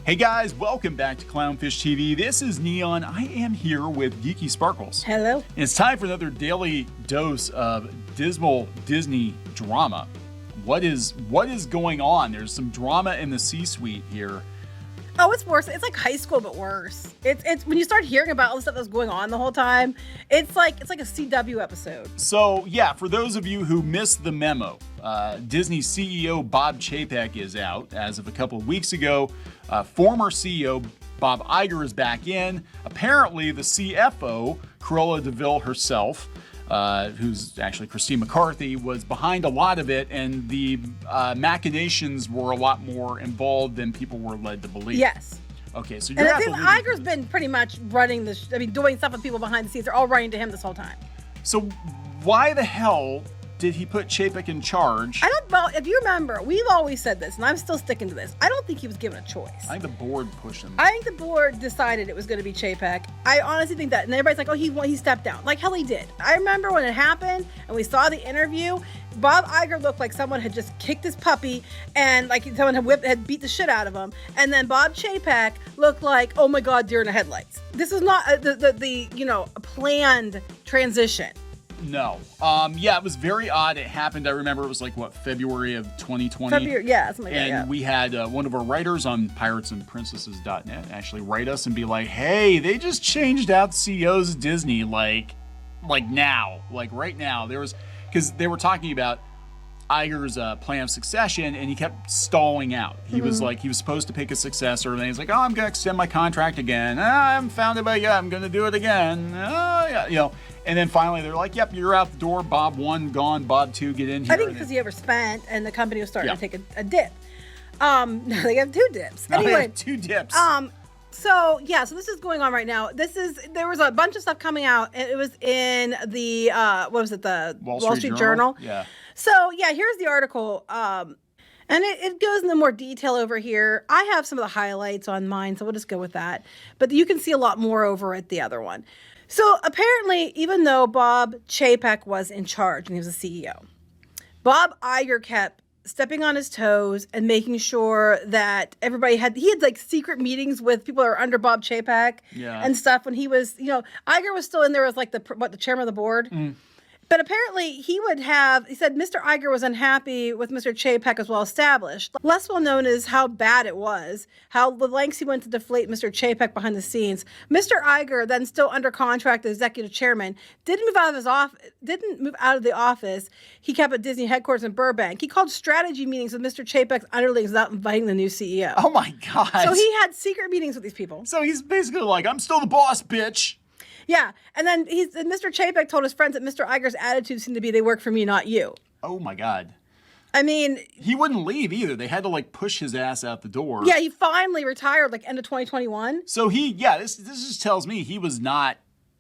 Hey guys, welcome back to Clownfish TV. This is Neon. I am here with Geeky Sparkles. Hello. And it's time for another daily dose of dismal Disney drama. What is going on? There's some drama in the C-suite here. Oh, it's worse. It's like high school, but worse. It's when you start hearing about all the stuff that's going on the whole time. It's like a CW episode. So yeah, for those of you who missed the memo, Disney CEO Bob Chapek is out as of a couple of weeks ago. Former CEO Bob Iger is back in. Apparently, the CFO Cruella de Vil herself, who's actually Christine McCarthy, was behind a lot of it, and the machinations were a lot more involved than people were led to believe. Yes. Okay, so and I think Iger's been pretty much running this. Doing stuff with people behind the scenes. They're all running to him this whole time. So why the hell did he put Chapek in charge? I don't know. If you remember, we've always said this, and I'm still sticking to this. I don't think he was given a choice. I think the board pushed him. I think the board decided it was going to be Chapek. I honestly think that. And everybody's like, oh, he stepped down. Like hell he did. I remember when it happened and we saw the interview, Bob Iger looked like someone had just kicked his puppy and like someone had beat the shit out of him. And then Bob Chapek looked like, oh my God, deer in the headlights. This is not the planned transition. No. Yeah, it was very odd. It happened. I remember it was like, February of 2020? February, yeah, something like that. And we had one of our writers on piratesandprincesses.net actually write us and be like, hey, they just changed out the CEOs of Disney like now. Like right now. Because they were talking about Iger's plan of succession, and he kept stalling out. He was like, he was supposed to pick a successor, and then he's like, oh, I'm going to extend my contract again. I haven't found it yet. I'm going to do it again. Yeah, And then finally, they're like, yep, you're out the door. Bob 1 gone. Bob 2, get in here. I think because he overspent, and the company was starting to take a dip. Now they have 2 dips. Now anyway, they have 2 dips. So this is going on right now. There was a bunch of stuff coming out. It was in the the Wall Street Journal. Yeah. So yeah, here's the article. And it goes into more detail over here. I have some of the highlights on mine, so we'll just go with that. But you can see a lot more over at the other one. So apparently, even though Bob Chapek was in charge and he was a CEO, Bob Iger kept stepping on his toes and making sure that he had like secret meetings with people that are under Bob Chapek and stuff when he was, Iger was still in there as like the chairman of the board. But apparently he said Mr. Iger was unhappy with Mr. Chapek as well established. Less well known is how bad it was, how the lengths he went to deflate Mr. Chapek behind the scenes. Mr. Iger, then still under contract as executive chairman, didn't move out of the office. He kept at Disney headquarters in Burbank. He called strategy meetings with Mr. Chapek's underlings without inviting the new CEO. Oh my God. So he had secret meetings with these people. So he's basically like, I'm still the boss, bitch. Yeah, and then Mr. Chapek told his friends that Mr. Iger's attitude seemed to be, they work for me, not you. Oh my God. I mean, he wouldn't leave either. They had to like push his ass out the door. Yeah, he finally retired like end of 2021. So this just tells me he was not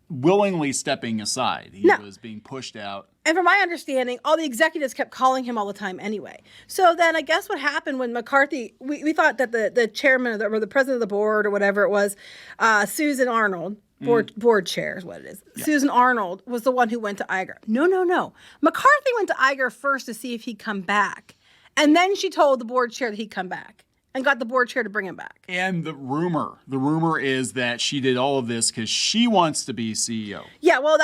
willingly stepping aside. He was being pushed out. And from my understanding, all the executives kept calling him all the time anyway. So then I guess what happened when McCarthy, we thought that the chairman or the president of the board or whatever it was, Susan Arnold, board chair is what it is. Yeah. Susan Arnold was the one who went to Iger. No. McCarthy went to Iger first to see if he'd come back. And then she told the board chair that he'd come back and got the board chair to bring him back. And the rumor is that she did all of this because she wants to be CEO. Yeah, well,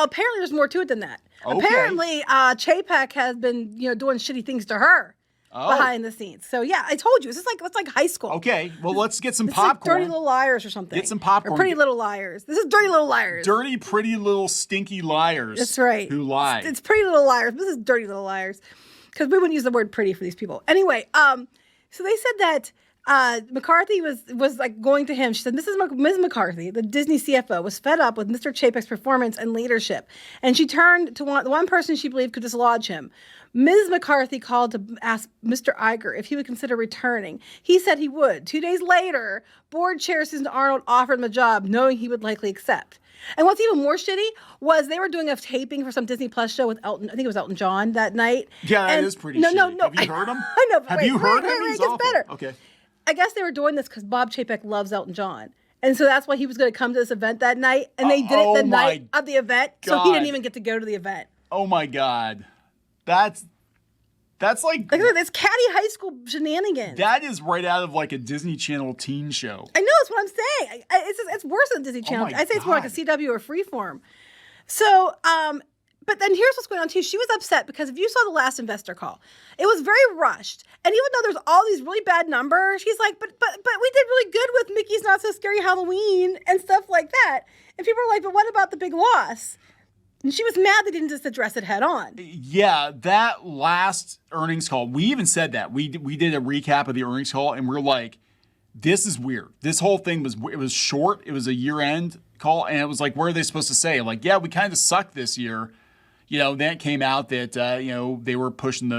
apparently there's more to it than that. Okay. Apparently, Chapek has been, doing shitty things to her. Behind the scenes. So yeah, I told you, it's like high school. Okay, well let's get some this popcorn. Is like Dirty Little Liars or something. Get some popcorn. Or Pretty Little Liars. This is Dirty Little Liars. Dirty, pretty little stinky liars. That's right. Who lie. It's Pretty Little Liars. This is Dirty Little Liars. Because we wouldn't use the word pretty for these people. Anyway, so they said that McCarthy was like going to him. She said, Ms. McCarthy, the Disney CFO, was fed up with Mr. Chapek's performance and leadership. And she turned to one person she believed could dislodge him. Ms. McCarthy called to ask Mr. Iger if he would consider returning. He said he would. 2 days later, board chair Susan Arnold offered him a job, knowing he would likely accept. And what's even more shitty was they were doing a taping for some Disney Plus show with Elton. I think it was Elton John that night. Yeah, that is pretty shitty. No. Have you heard him? I know. But Have you heard him? It gets better. Okay. I guess they were doing this because Bob Chapek loves Elton John. And so that's why he was going to come to this event that night. And they did it the night of the event. God. So he didn't even get to go to the event. Oh, my God. That's That's like it's catty high school shenanigans. that is right out of like a Disney Channel teen show. I know, that's what I'm saying. It's worse than Disney Channel. my I'd say it's more like a God. CW or Freeform. So, but then here's what's going on too. She was upset because if you saw the last investor call, it was very rushed. And even though there's all these really bad numbers, she's like, but we did really good with Mickey's Not So Scary Halloween and stuff like that. And people were like, but what about the big loss? And she was mad they didn't just address it head on. Yeah, that last earnings call, we even said that. We did a recap of the earnings call, and we're like, this is weird. This whole thing was short. It was a year-end call, and it was like, what are they supposed to say? Like, yeah, we kind of sucked this year. Then it came out that, they were pushing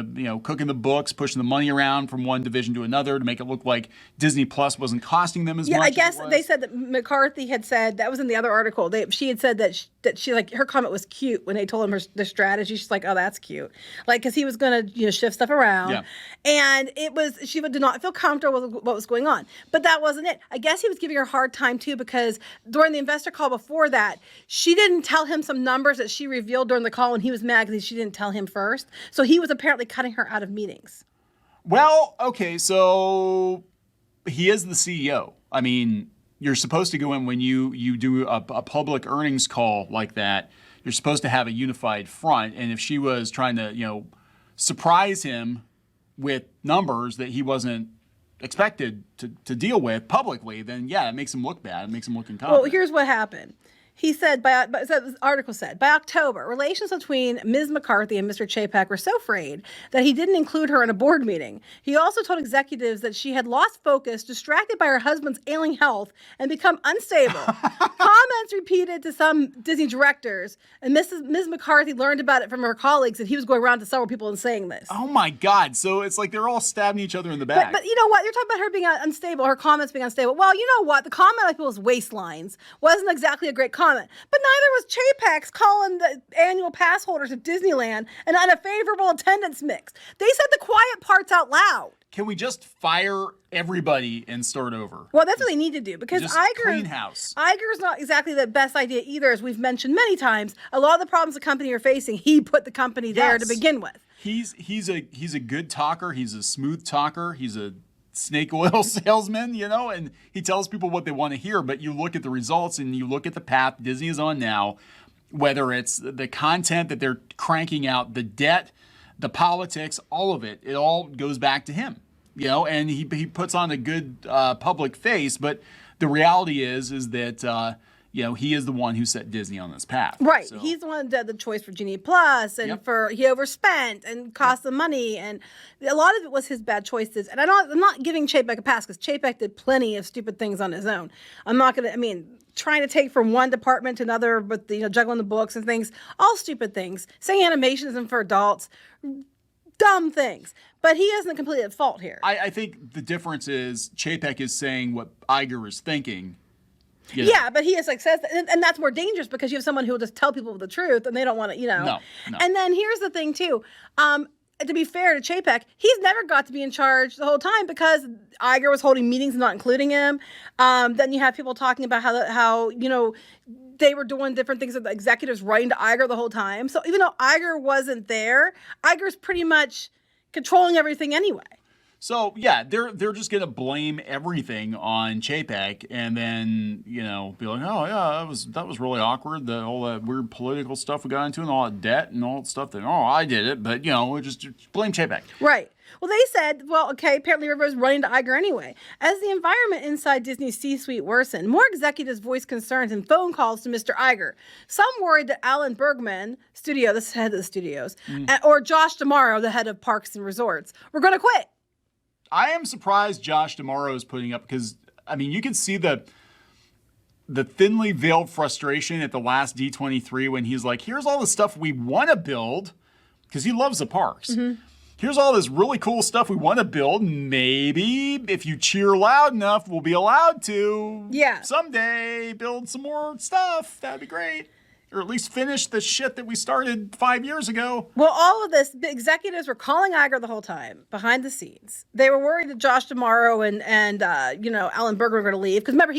cooking the books, pushing the money around from one division to another to make it look like Disney Plus wasn't costing them as much. Yeah, I guess as it was. they said that McCarthy had said, that was in the other article, she had said that she like, her comment was cute when they told him the strategy. She's like, oh, that's cute. Like, because he was going to, shift stuff around. Yeah. And she did not feel comfortable with what was going on. But that wasn't it. I guess he was giving her a hard time too, because during the investor call before that, she didn't tell him some numbers that she revealed during the call, and he was mad because she didn't tell him first. So he was apparently cutting her out of meetings. Well, okay, so he is the CEO. I mean, you're supposed to go in when you do a public earnings call like that. You're supposed to have a unified front. And if she was trying to, surprise him with numbers that he wasn't expected to deal with publicly, then yeah, it makes him look bad. It makes him look incompetent. Well, here's what happened. He said, the article said, by October, relations between Ms. McCarthy and Mr. Chapek were so frayed that he didn't include her in a board meeting. He also told executives that she had lost focus, distracted by her husband's ailing health, and become unstable. Comments repeated to some Disney directors, and Ms. McCarthy learned about it from her colleagues, and he was going around to several people and saying this. Oh my God. So it's like they're all stabbing each other in the back. But you know what? You're talking about her being unstable, her comments being unstable. Well, you know what? The comment on people's waistlines wasn't exactly a great comment. But neither was Chapek's calling the annual pass holders of Disneyland an unfavorable attendance mix. They said the quiet parts out loud. Can we just fire everybody and start over? Well, that's what they need to do, because Just clean house. Iger's not exactly the best idea either, as we've mentioned many times. A lot of the problems the company are facing, he put the company there to begin with. He's a good talker. He's a smooth talker. He's a snake oil salesman, and he tells people what they want to hear. But you look at the results and you look at the path Disney is on now, whether it's the content that they're cranking out, the debt, the politics, all of it, it all goes back to him, and he puts on a good public face. But the reality is that, he is the one who set Disney on this path. Right. So, He's the one that did the choice for Genie Plus, and he overspent and cost them money. And a lot of it was his bad choices. And I'm not giving Chapek a pass, because Chapek did plenty of stupid things on his own. I'm not going to, trying to take from one department to another, but juggling the books and things, all stupid things. Saying animation isn't for adults, dumb things. But he isn't completely at fault here. I think the difference is Chapek is saying what Iger is thinking. Yeah, but he is says that, and that's more dangerous, because you have someone who will just tell people the truth, and they don't want to, No. And then here's the thing too. To be fair to Chapek, he's never got to be in charge the whole time, because Iger was holding meetings and not including him. Then you have people talking about how they were doing different things with the executives writing to Iger the whole time. So even though Iger wasn't there, Iger's pretty much controlling everything anyway. So yeah, they're just gonna blame everything on Chapek, and then be like, oh yeah, that was really awkward. All that weird political stuff we got into, and all that debt and all that stuff. That I did it, but we just blame Chapek. Right. Well, they said, apparently Rivers running to Iger anyway. As the environment inside Disney's C-suite worsened, more executives voiced concerns in phone calls to Mr. Iger. Some worried that Alan Bergman, the head of the studios, or Josh D'Amaro, the head of Parks and Resorts, were going to quit. I am surprised Josh D'Amaro is putting up, because you can see the thinly veiled frustration at the last D23 when he's like, here's all the stuff we want to build, because he loves the parks. Mm-hmm. Here's all this really cool stuff we want to build. Maybe if you cheer loud enough, we'll be allowed to someday build some more stuff. That'd be great. Or at least finish the shit that we started 5 years ago. Well, all of this, the executives were calling Iger the whole time, behind the scenes. They were worried that Josh D'Amaro and Alan Berger were going to leave. Because remember,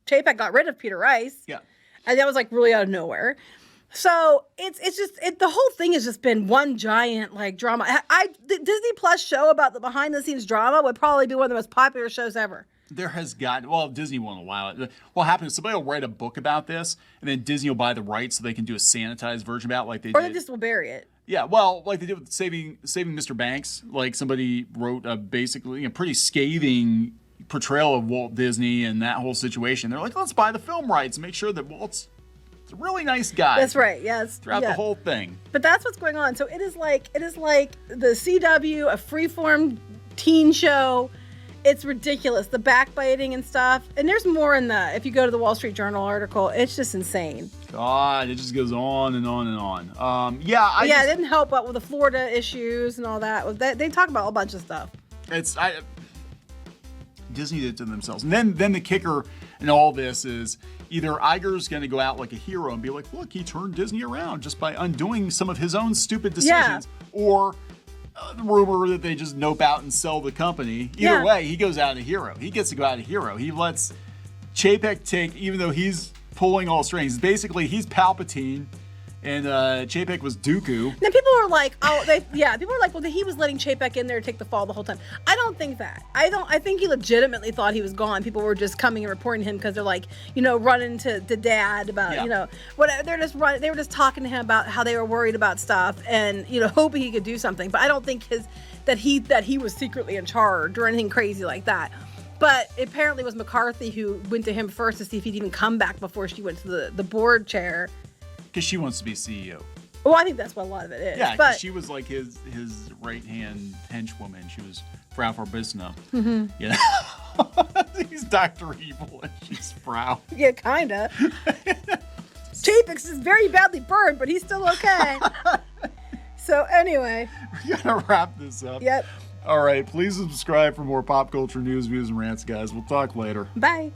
Chapek got rid of Peter Rice. Yeah. And that was really out of nowhere. So it's just the whole thing has just been one giant like drama. The Disney Plus show about the behind the scenes drama would probably be one of the most popular shows ever. There has got, well, Disney won't allow it. What happens is somebody will write a book about this, and then Disney will buy the rights so they can do a sanitized version about it like they Or did. they just will bury it. Yeah, well, like they did with saving Mr. Banks. Like somebody wrote a basically a pretty scathing portrayal of Walt Disney and that whole situation. They're like, let's buy the film rights and make sure that Walt's a really nice guy. That's right. Yes. Throughout the whole thing. But that's what's going on. So it is like the CW, a freeform teen show. It's ridiculous. The backbiting and stuff. And there's more in if you go to the Wall Street Journal article, it's just insane. God, it just goes on and on and on. It didn't help out with the Florida issues and all that. They talk about a bunch of stuff. Disney did it to themselves. And then the kicker in all this is either Iger's going to go out like a hero and be like, look, he turned Disney around just by undoing some of his own stupid decisions, or the rumor that they just nope out and sell the company. Either way, he goes out a hero. He gets to go out a hero. He lets Chapek take, even though he's pulling all strings. Basically, he's Palpatine, and Chapek was Dooku. Then people were like, people were like, well, he was letting Chapek in there to take the fall the whole time. I don't think that. I think he legitimately thought he was gone. People were just coming and reporting him because they're like, running to Dad about, whatever. They were just talking to him about how they were worried about stuff and, hoping he could do something. But I don't think that he was secretly in charge or anything crazy like that. But apparently it was McCarthy who went to him first to see if he'd even come back before she went to the board chair. Because she wants to be CEO. Well, I think that's what a lot of it is. Yeah, because she was like his right-hand henchwoman. She was Frau Forbissna. Mm-hmm. He's Dr. Evil and she's Frau. Yeah, kind of. Chapek is very badly burned, but he's still okay. So anyway. We gotta wrap this up. Yep. All right, please subscribe for more pop culture news, views, and rants, guys. We'll talk later. Bye.